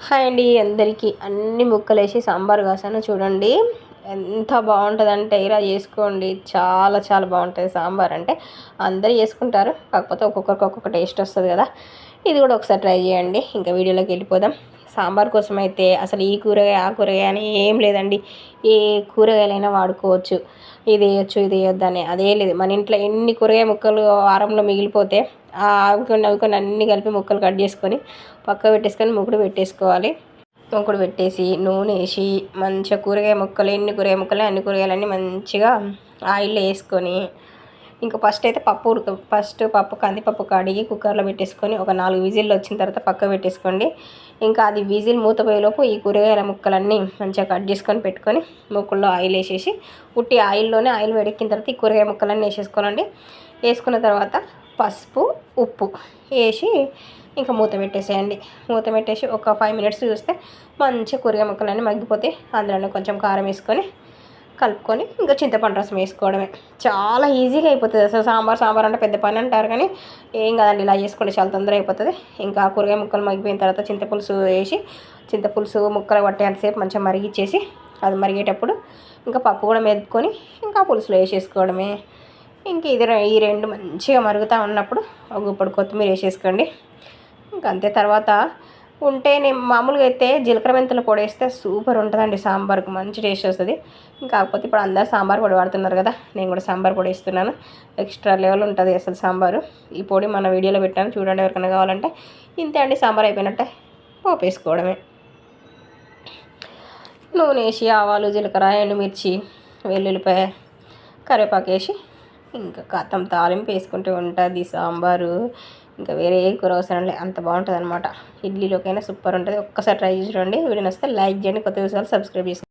Hi అండి అందరికీ. అన్ని ముక్కలేసి సాంబార్ కాసాను చూడండి. ఎంత బాగుంటుందంటే ఇలా చేసుకోండి. చాలా చాలా బాగుంటుంది సాంబార్. అంటే అందరూ చేసుకుంటారు, కాకపోతే ఒక్కొక్కరికి ఒక్కొక్క టేస్ట్ వస్తుంది కదా. ఇది కూడా ఒకసారి ట్రై చేయండి. ఇంకా వీడియోలోకి వెళ్ళిపోదాం. సాంబార్ కోసం అయితే అసలు ఈ కూరగాయ ఆ కూరగాయ అని ఏం లేదండి. ఏ కూరగాయలైనా వాడుకోవచ్చు. ఇది వేయొచ్చు ఇది వేయొద్దని అదే లేదు. మన ఇంట్లో ఎన్ని కూరగాయ ముక్కలు వారంలో మిగిలిపోతే అవి కొన్ని అన్నీ కలిపి ముక్కలు కట్ చేసుకొని పక్క పెట్టేసుకొని మూకుడు పెట్టేసుకోవాలి. మూకుడు పెట్టేసి నూనె వేసి మంచిగా కూరగాయ ముక్కలు ఎన్ని కూరగాయ ముక్కలు అన్ని కూరగాయలన్నీ మంచిగా ఆయిల్లో వేసుకొని ఇంకా ఫస్ట్ పప్పు కందిపప్పు కడిగి కుక్కర్లో పెట్టేసుకొని ఒక 4 విజిల్లు వచ్చిన తర్వాత పక్క పెట్టేసుకోండి. ఇంకా అది విజిల్ మూతపోయేలోపు ఈ కూరగాయల ముక్కలన్నీ మంచిగా కట్ చేసుకొని పెట్టుకొని మూకుల్లో ఆయిల్ వేసేసి ఉట్టి ఆయిల్లోనే ఆయిల్ వేడెక్కిన తర్వాత ఈ కూరగాయ ముక్కలన్నీ వేసేసుకోవాలండి. వేసుకున్న తర్వాత పసుపు ఉప్పు వేసి ఇంకా మూత పెట్టేసేయండి. మూత పెట్టేసి ఒక 5 మినిట్స్ చూస్తే మంచిగా కూరగాయ ముక్కలన్నీ మగ్గిపోతే అందులోనే కొంచెం కారం వేసుకొని కలుపుకొని ఇంకా చింతపండు రసం వేసుకోవడమే. చాలా ఈజీగా అయిపోతుంది. అసలు సాంబార్ అంటే పెద్ద పని అంటారు, కానీ ఏం కాదండి, ఇలా చేసుకోండి చాలా తొందరగా అయిపోతుంది. ఇంకా కూరగాయ ముక్కలు మగ్గిపోయిన తర్వాత చింతపులుసు వేసి చింతపులుసు ముక్కలు పట్టేంతసేపు మంచిగా మరిగిచ్చేసి అది మరిగేటప్పుడు ఇంకా పప్పు కూడా మెదుపుకొని ఇంకా పులుసులో వేసేసుకోవడమే. ఇంక ఈ రెండు మంచిగా మరుగుతూ ఉన్నప్పుడు ఒక గుప్పడు కొత్తిమీర వేసేసుకోండి. ఇంకా అంతే. తర్వాత ఉంటే నేను మామూలుగా అయితే జీలకర్ర మెంతుల పొడి వేస్తే సూపర్ ఉంటుందండి సాంబార్కి, మంచి టేస్ట్ వస్తుంది. కాకపోతే ఇప్పుడు అందరు సాంబార్ పొడి వాడుతున్నారు కదా, నేను కూడా సాంబార్ పొడి వేస్తున్నాను. ఎక్స్ట్రా లెవెల్ ఉంటుంది అసలు సాంబారు. ఈ పొడి మన వీడియోలో పెట్టాను చూడండి, ఎవరికైనా కావాలంటే. ఇంతే అండి, సాంబార్ అయిపోయినట్టే. పోపు వేసుకోవడమే. నూనె వేసి ఆవాలు జీలకర్ర ఎండుమిర్చి వెల్లుల్లిపాయ కరివేపాకు వేసి ఇంకా కథం తాలింపు వేసుకుంటూ ఉంటుంది సాంబారు. ఇంకా వేరే ఏ కూర అవసరం లేదు, అంత బాగుంటుంది అనమాట. ఇడ్లీలోకైనా సూపర్ ఉంటుంది. ఒక్కసారి ట్రై చేసి చూడండి. వీడియో నచ్చితే లైక్ చేయండి, కొత్త విషయాలు సబ్స్క్రైబ్ చేసుకోండి.